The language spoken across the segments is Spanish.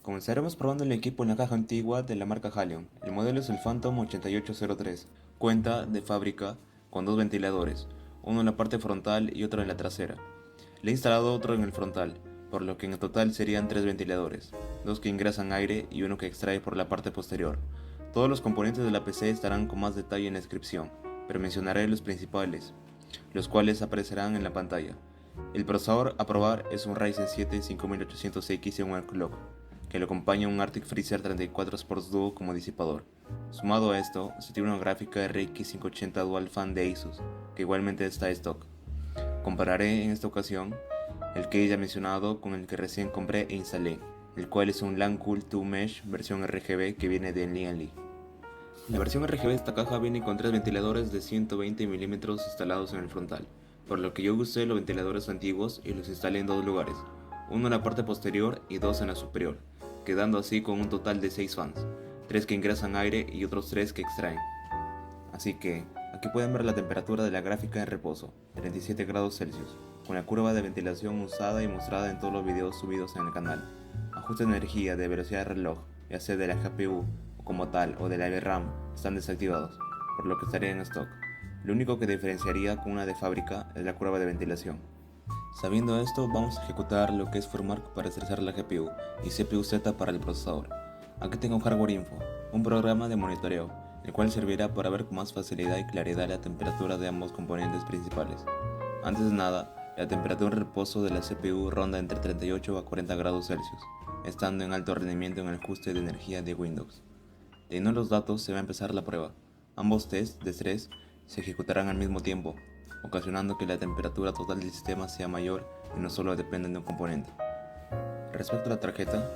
Comenzaremos probando el equipo en la caja antigua de la marca Halion. El modelo es el Phantom 8803. Cuenta de fábrica con dos ventiladores, uno en la parte frontal y otro en la trasera. Le he instalado otro en el frontal, por lo que en total serían tres ventiladores, dos que ingresan aire y uno que extrae por la parte posterior. Todos los componentes de la PC estarán con más detalle en la descripción, pero mencionaré los principales, los cuales aparecerán en la pantalla. El procesador a probar es un Ryzen 7 5800X en overclock, que le acompaña un Arctic Freezer 34 Sports Duo como disipador. Sumado a esto, se tiene una gráfica RX 580 Dual Fan de Asus, que igualmente está en stock. Compararé en esta ocasión el que ya mencionado con el que recién compré e instalé, el cual es un LAN Cool 2 Mesh versión RGB que viene de Lianli. La versión RGB de esta caja viene con tres ventiladores de 120 mm instalados en el frontal, por lo que yo usé los ventiladores antiguos y los instalé en dos lugares, uno en la parte posterior y dos en la superior, quedando así con un total de 6 fans, 3 que ingresan aire y otros 3 que extraen. Así que, aquí pueden ver la temperatura de la gráfica en reposo, 37 grados Celsius, con la curva de ventilación usada y mostrada en todos los videos subidos en el canal. Ajuste de energía de velocidad de reloj, ya sea de la GPU o como tal o de la VRAM, están desactivados, por lo que estaría en stock. Lo único que diferenciaría con una de fábrica es la curva de ventilación. Sabiendo esto, vamos a ejecutar lo que es formar para estresar la GPU y CPU-Z para el procesador. Aquí tengo Hardware Info, un programa de monitoreo, el cual servirá para ver con más facilidad y claridad la temperatura de ambos componentes principales. Antes de nada, la temperatura en reposo de la CPU ronda entre 38 a 40 grados Celsius, estando en alto rendimiento en el ajuste de energía de Windows. Teniendo los datos, se va a empezar la prueba. Ambos tests de estrés se ejecutarán al mismo tiempo, ocasionando que la temperatura total del sistema sea mayor y no solo dependen de un componente. Respecto a la tarjeta,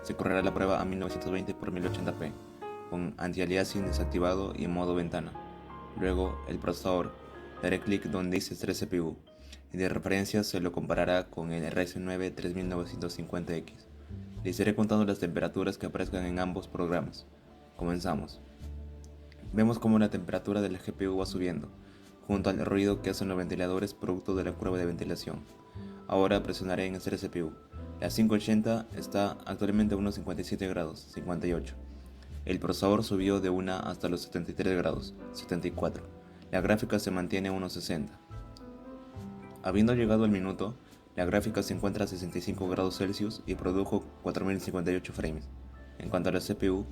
se correrá la prueba a 1920 x 1080p, con anti-aliasing desactivado y en modo ventana. Luego, el procesador, daré clic donde dice estrés CPU, y de referencia se lo comparará con el Ryzen 9 3950X. Les iré contando las temperaturas que aparezcan en ambos programas. Comenzamos. Vemos cómo la temperatura de la GPU va subiendo, junto al ruido que hacen los ventiladores producto de la curva de ventilación. Ahora presionaré en Estrés CPU. La 580 está actualmente a unos 57 grados, 58. El procesador subió de 1 hasta los 73 grados, 74. La gráfica se mantiene a unos 60. Habiendo llegado el minuto, la gráfica se encuentra a 65 grados Celsius y produjo 4058 frames. En cuanto a la CPU,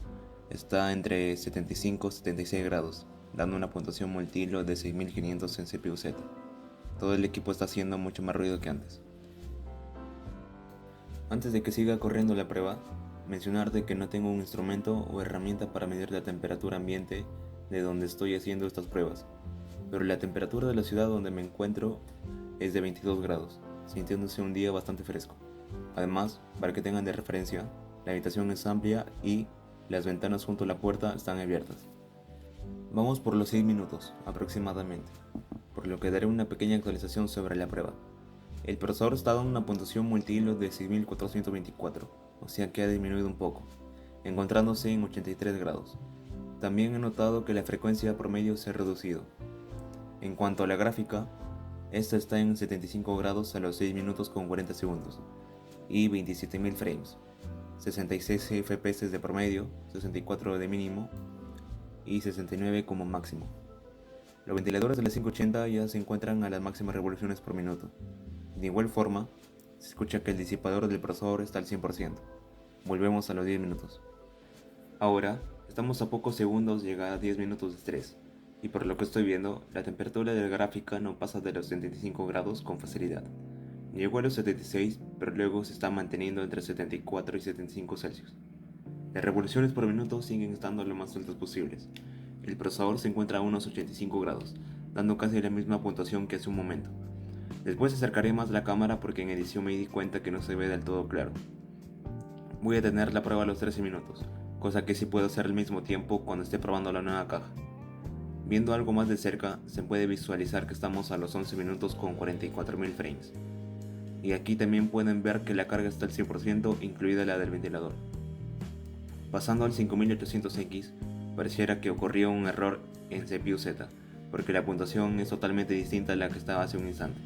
está entre 75 y 76 grados, dando una puntuación multihilo de 6500 en CPU-Z. Todo el equipo está haciendo mucho más ruido que antes. Antes de que siga corriendo la prueba, mencionarte que no tengo un instrumento o herramienta para medir la temperatura ambiente de donde estoy haciendo estas pruebas, pero la temperatura de la ciudad donde me encuentro es de 22 grados, sintiéndose un día bastante fresco. Además, para que tengan de referencia, la habitación es amplia y las ventanas junto a la puerta están abiertas. Vamos por los 6 minutos aproximadamente, por lo que daré una pequeña actualización sobre la prueba. El procesador está dando una puntuación multihilo de 6424, o sea que ha disminuido un poco, encontrándose en 83 grados. También he notado que la frecuencia promedio se ha reducido. En cuanto a la gráfica, esta está en 75 grados a los 6 minutos con 40 segundos y 27.000 frames, 66 FPS de promedio, 64 de mínimo y 69 como máximo. Los ventiladores de la 580 ya se encuentran a las máximas revoluciones por minuto. De igual forma, se escucha que el disipador del procesador está al 100%. Volvemos a los 10 minutos. Ahora, estamos a pocos segundos de llegar a 10 minutos de estrés, y por lo que estoy viendo, la temperatura de la gráfica no pasa de los 75 grados con facilidad. Llegó a los 76, pero luego se está manteniendo entre 74 y 75 Celsius. Las revoluciones por minuto siguen estando lo más altas posibles. El procesador se encuentra a unos 85 grados, dando casi la misma puntuación que hace un momento. Después acercaré más la cámara porque en edición me di cuenta que no se ve del todo claro. Voy a tener la prueba a los 13 minutos, cosa que sí puedo hacer al mismo tiempo cuando esté probando la nueva caja. Viendo algo más de cerca, se puede visualizar que estamos a los 11 minutos con 44.000 frames. Y aquí también pueden ver que la carga está al 100%, incluida la del ventilador. Pasando al 5800X, pareciera que ocurrió un error en CPU-Z, porque la puntuación es totalmente distinta a la que estaba hace un instante.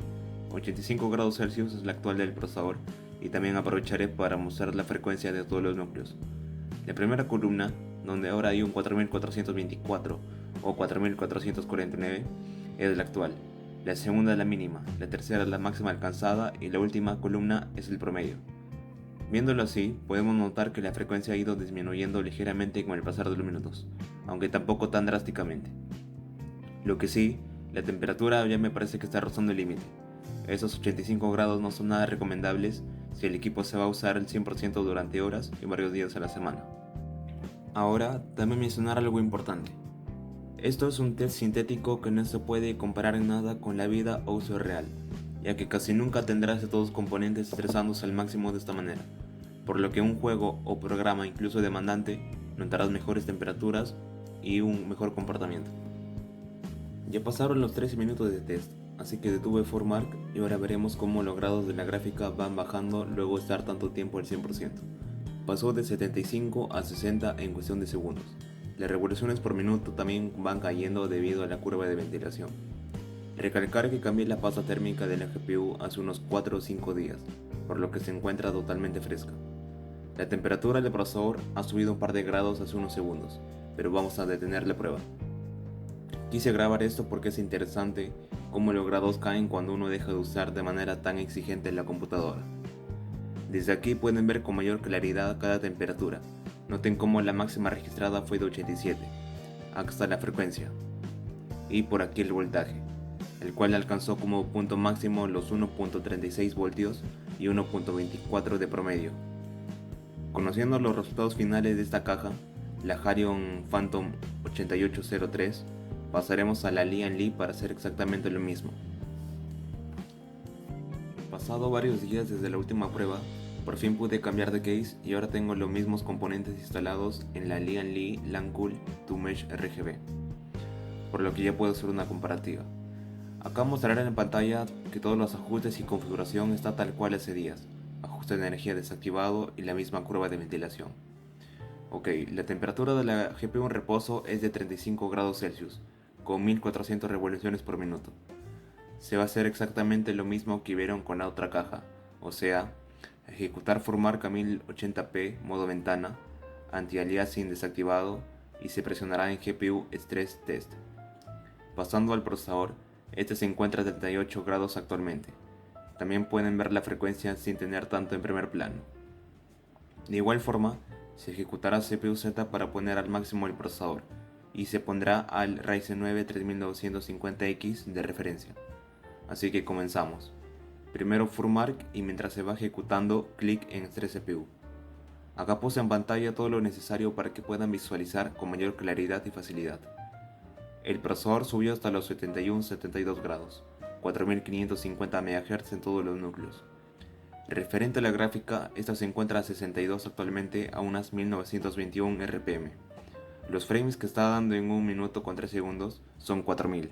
85 grados Celsius es la actual del procesador y también aprovecharé para mostrar la frecuencia de todos los núcleos. La primera columna, donde ahora hay un 4424 o 4449, es la actual. La segunda es la mínima, la tercera es la máxima alcanzada y la última columna es el promedio. Viéndolo así, podemos notar que la frecuencia ha ido disminuyendo ligeramente con el pasar de los minutos, aunque tampoco tan drásticamente. Lo que sí, la temperatura ya me parece que está rozando el límite. Esos 85 grados no son nada recomendables si el equipo se va a usar al 100% durante horas y varios días a la semana. Ahora, también mencionar algo importante. Esto es un test sintético que no se puede comparar en nada con la vida o uso real, ya que casi nunca tendrás estos dos componentes estresándose al máximo de esta manera, por lo que un juego o programa incluso demandante notarás mejores temperaturas y un mejor comportamiento. Ya pasaron los 13 minutos de test, así que detuve ForMark y ahora veremos cómo los grados de la gráfica van bajando luego de estar tanto tiempo al 100%. Pasó de 75 a 60 en cuestión de segundos. Las revoluciones por minuto también van cayendo debido a la curva de ventilación. Recalcar que cambié la pasta térmica de la GPU hace unos 4 o 5 días, por lo que se encuentra totalmente fresca. La temperatura del procesador ha subido un par de grados hace unos segundos, pero vamos a detener la prueba. Quise grabar esto porque es interesante cómo los grados caen cuando uno deja de usar de manera tan exigente la computadora. Desde aquí pueden ver con mayor claridad cada temperatura. Noten cómo la máxima registrada fue de 87. Acá está la frecuencia. Y por aquí el voltaje, el cual alcanzó como punto máximo los 1.36 voltios y 1.24 de promedio. Conociendo los resultados finales de esta caja, la Harion Phantom 8803, pasaremos a la Lian Li para hacer exactamente lo mismo. Pasado varios días desde la última prueba, por fin pude cambiar de case y ahora tengo los mismos componentes instalados en la Lian Li Langcool 2Mesh RGB, por lo que ya puedo hacer una comparativa. Acá mostraré en pantalla que todos los ajustes y configuración está tal cual hace días, ajuste de energía desactivado y la misma curva de ventilación. Ok, la temperatura de la GPU en reposo es de 35 grados Celsius, con 1400 revoluciones por minuto. Se va a hacer exactamente lo mismo que vieron con la otra caja, o sea, ejecutar ForMark a 1080p modo ventana, anti-aliasing desactivado y se presionará en GPU Stress Test. Pasando al procesador, este se encuentra a 38 grados actualmente. También pueden ver la frecuencia sin tener tanto en primer plano. De igual forma, se ejecutará CPU-Z para poner al máximo el procesador y se pondrá al Ryzen 9 3950X de referencia. Así que comenzamos. Primero ForMark y mientras se va ejecutando, clic en Stress CPU. Acá puse en pantalla todo lo necesario para que puedan visualizar con mayor claridad y facilidad. El procesador subió hasta los 71-72 grados, 4550 MHz en todos los núcleos. Referente a la gráfica, esta se encuentra a 62 actualmente a unas 1921 RPM. Los frames que está dando en 1 minuto con 3 segundos son 4000.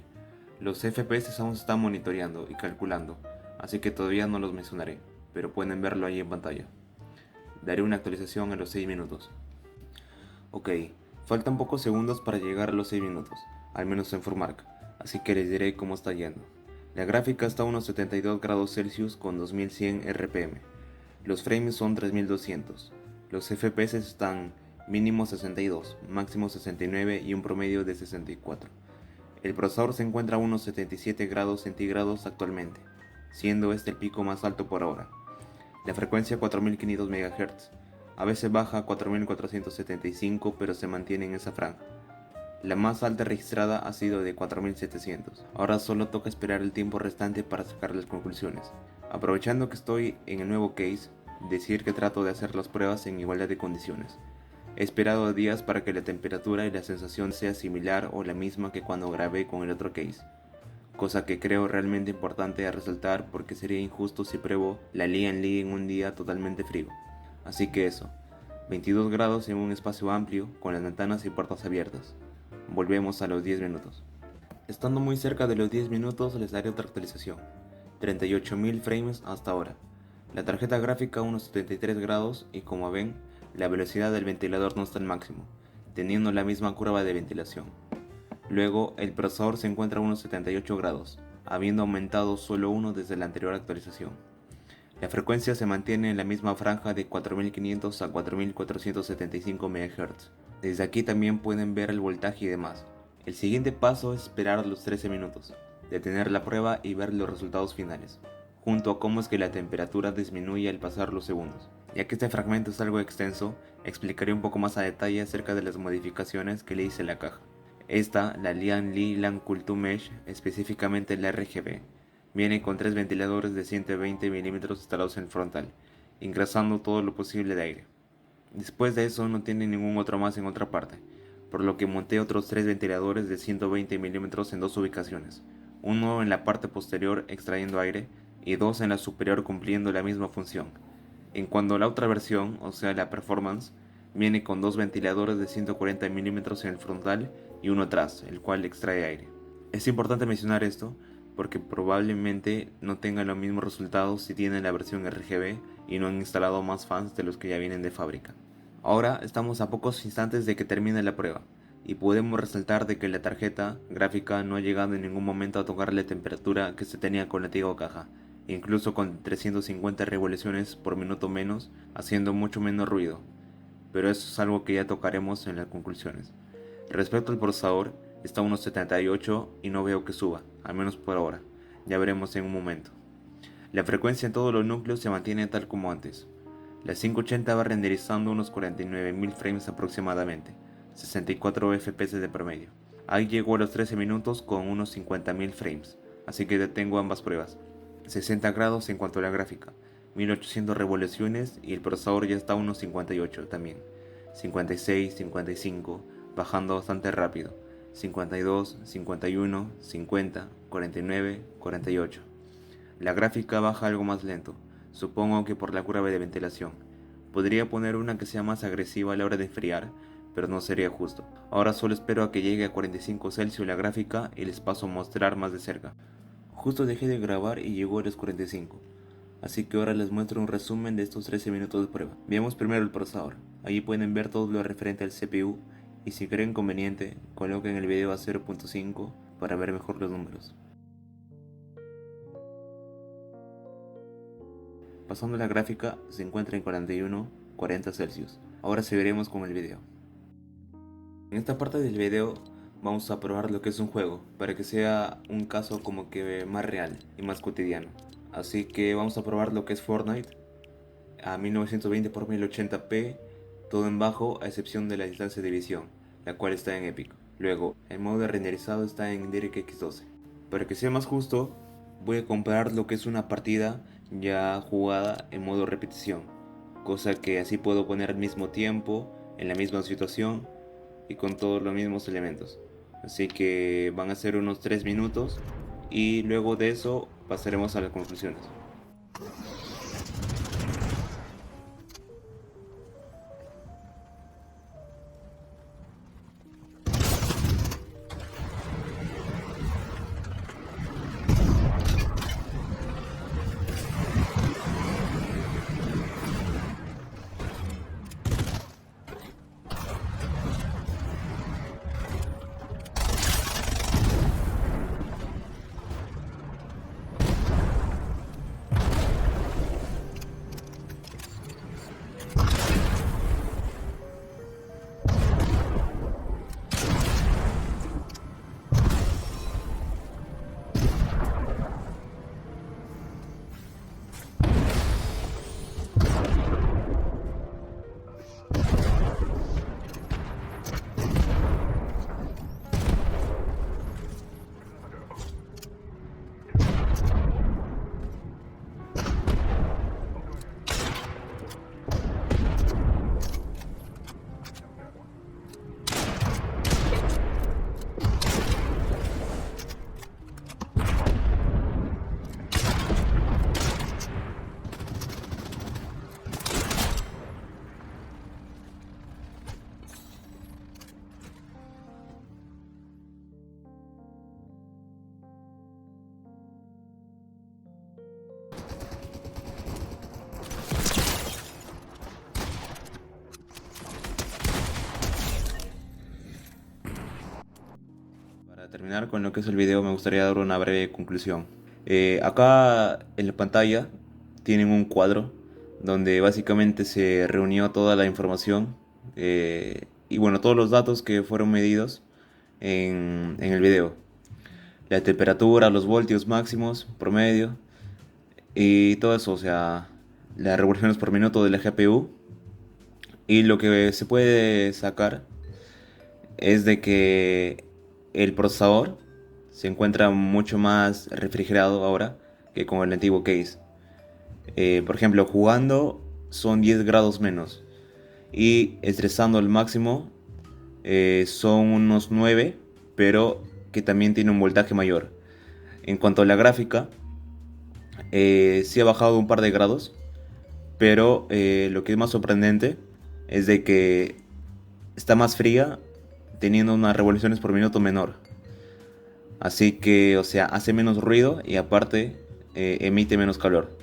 Los FPS aún se están monitoreando y calculando, así que todavía no los mencionaré, pero pueden verlo ahí en pantalla. Daré una actualización a los 6 minutos. Ok, faltan pocos segundos para llegar a los 6 minutos, al menos en ForMark, así que les diré cómo está yendo. La gráfica está a unos 72 grados Celsius con 2100 RPM. Los frames son 3200. Los FPS están mínimo 62, máximo 69 y un promedio de 64. El procesador se encuentra a unos 77 grados centígrados actualmente, siendo este el pico más alto por ahora. La frecuencia 4500 MHz, a veces baja a 4475 pero se mantiene en esa franja. La más alta registrada ha sido de 4700. Ahora solo toca esperar el tiempo restante para sacar las conclusiones. Aprovechando que estoy en el nuevo case, decir que trato de hacer las pruebas en igualdad de condiciones. He esperado días para que la temperatura y la sensación sea similar o la misma que cuando grabé con el otro case, cosa que creo realmente importante a resaltar porque sería injusto si pruebo la Lian Li en un día totalmente frío. Así que eso, 22 grados en un espacio amplio con las ventanas y puertas abiertas. Volvemos a los 10 minutos. Estando muy cerca de los 10 minutos les daré otra actualización. 38.000 frames hasta ahora. La tarjeta gráfica a unos 73 grados y como ven, la velocidad del ventilador no está al máximo, teniendo la misma curva de ventilación. Luego, el procesador se encuentra a unos 78 grados, habiendo aumentado solo uno desde la anterior actualización. La frecuencia se mantiene en la misma franja de 4500 a 4475 MHz. Desde aquí también pueden ver el voltaje y demás. El siguiente paso es esperar los 13 minutos, detener la prueba y ver los resultados finales, junto a cómo es que la temperatura disminuye al pasar los segundos. Ya que este fragmento es algo extenso, explicaré un poco más a detalle acerca de las modificaciones que le hice a la caja. Esta, la Lian Li Lan Kultu Mesh, específicamente la RGB, viene con 3 ventiladores de 120 mm instalados en el frontal, ingresando todo lo posible de aire. Después de eso no tiene ningún otro más en otra parte, por lo que monté otros 3 ventiladores de 120 mm en dos ubicaciones, uno en la parte posterior extrayendo aire y dos en la superior cumpliendo la misma función. En cuanto a la otra versión, o sea la Performance, viene con dos ventiladores de 140 mm en el frontal y uno atrás, el cual extrae aire. Es importante mencionar esto porque probablemente no tengan los mismos resultados si tienen la versión RGB y no han instalado más fans de los que ya vienen de fábrica. Ahora estamos a pocos instantes de que termine la prueba y podemos resaltar de que la tarjeta gráfica no ha llegado en ningún momento a tocar la temperatura que se tenía con la antigua caja, incluso con 350 revoluciones por minuto menos, haciendo mucho menos ruido, pero eso es algo que ya tocaremos en las conclusiones. Respecto al procesador, está a unos 78 y no veo que suba, al menos por ahora, ya veremos en un momento. La frecuencia en todos los núcleos se mantiene tal como antes. La 580 va renderizando unos 49.000 frames aproximadamente, 64 FPS de promedio. Ahí llegó a los 13 minutos con unos 50.000 frames, así que detengo ambas pruebas. 60 grados en cuanto a la gráfica, 1800 revoluciones y el procesador ya está a unos 58 también. 56, 55, bajando bastante rápido. 52, 51, 50, 49, 48. La gráfica baja algo más lento, supongo que por la curva de ventilación. Podría poner una que sea más agresiva a la hora de enfriar, pero no sería justo. Ahora solo espero a que llegue a 45 Celsius la gráfica y les paso a mostrar más de cerca. Justo dejé de grabar y llegó a los 45, así que ahora les muestro un resumen de estos 13 minutos de prueba. Veamos primero el procesador. Allí pueden ver todo lo referente al CPU y si creen conveniente, coloquen el video a 0.5 para ver mejor los números. Pasando a la gráfica, se encuentra en 41, 40 Celsius. Ahora seguiremos con el video. En esta parte del video vamos a probar lo que es un juego, para que sea un caso como que más real y más cotidiano. Así que vamos a probar lo que es Fortnite a 1920 x 1080p, todo en bajo a excepción de la distancia de visión, la cual está en Epic. Luego, el modo de renderizado está en DirectX 12. Para que sea más justo, voy a comparar lo que es una partida ya jugada en modo repetición, cosa que así puedo poner al mismo tiempo, en la misma situación y con todos los mismos elementos. Así que van a ser unos 3 minutos y luego de eso pasaremos a las conclusiones. Para terminar con lo que es el video me gustaría dar una breve conclusión. Acá en la pantalla tienen un cuadro donde básicamente se reunió toda la información y bueno, todos los datos que fueron medidos en el video. La temperatura, los voltios máximos, promedio y todo eso, o sea, las revoluciones por minuto de la GPU. Y lo que se puede sacar es de que el procesador se encuentra mucho más refrigerado ahora que con el antiguo case. Por ejemplo, jugando son 10 grados menos y estresando al máximo son unos 9, pero que también tiene un voltaje mayor. En cuanto a la gráfica, sí ha bajado un par de grados, pero lo que es más sorprendente es de que está más fría teniendo unas revoluciones por minuto menor. Así que, o sea, hace menos ruido y aparte emite menos calor.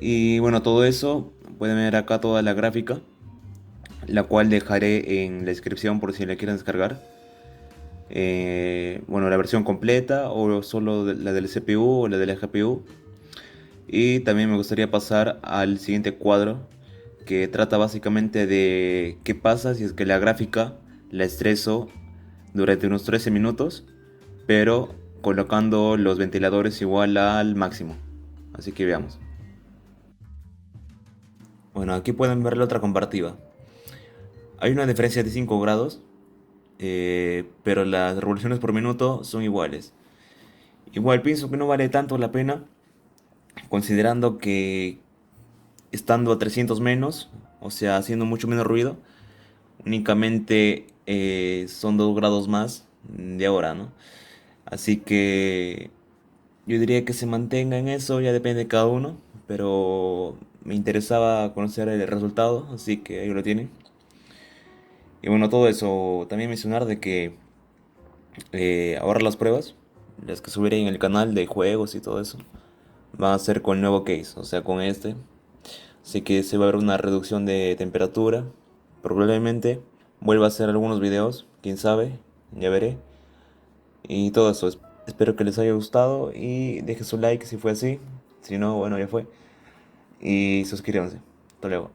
Y bueno, todo eso, pueden ver acá toda la gráfica, la cual dejaré en la descripción por si la quieren descargar. Bueno, la versión completa o solo la del CPU o la de la GPU. Y también me gustaría pasar al siguiente cuadro, que trata básicamente de qué pasa si es que la gráfica la estreso durante unos 13 minutos, pero colocando los ventiladores igual al máximo. Así que veamos. Bueno, aquí pueden ver la otra comparativa. Hay una diferencia de 5 grados, pero las revoluciones por minuto son iguales. Igual pienso que no vale tanto la pena, considerando que estando a 300 menos, o sea, haciendo mucho menos ruido, únicamente son 2 grados más de ahora, ¿no? Así que yo diría que se mantenga en eso, ya depende de cada uno, pero me interesaba conocer el resultado, así que ahí lo tienen. Y bueno, todo eso, también mencionar de que ahora las pruebas, las que subiré en el canal de juegos y todo eso, van a ser con el nuevo case, o sea, con este. Así que se va a ver una reducción de temperatura. Probablemente vuelva a hacer algunos videos, quién sabe, ya veré. Y todo eso, espero que les haya gustado y dejen su like si fue así. Si no, bueno, ya fue. Y suscríbanse. Hasta luego.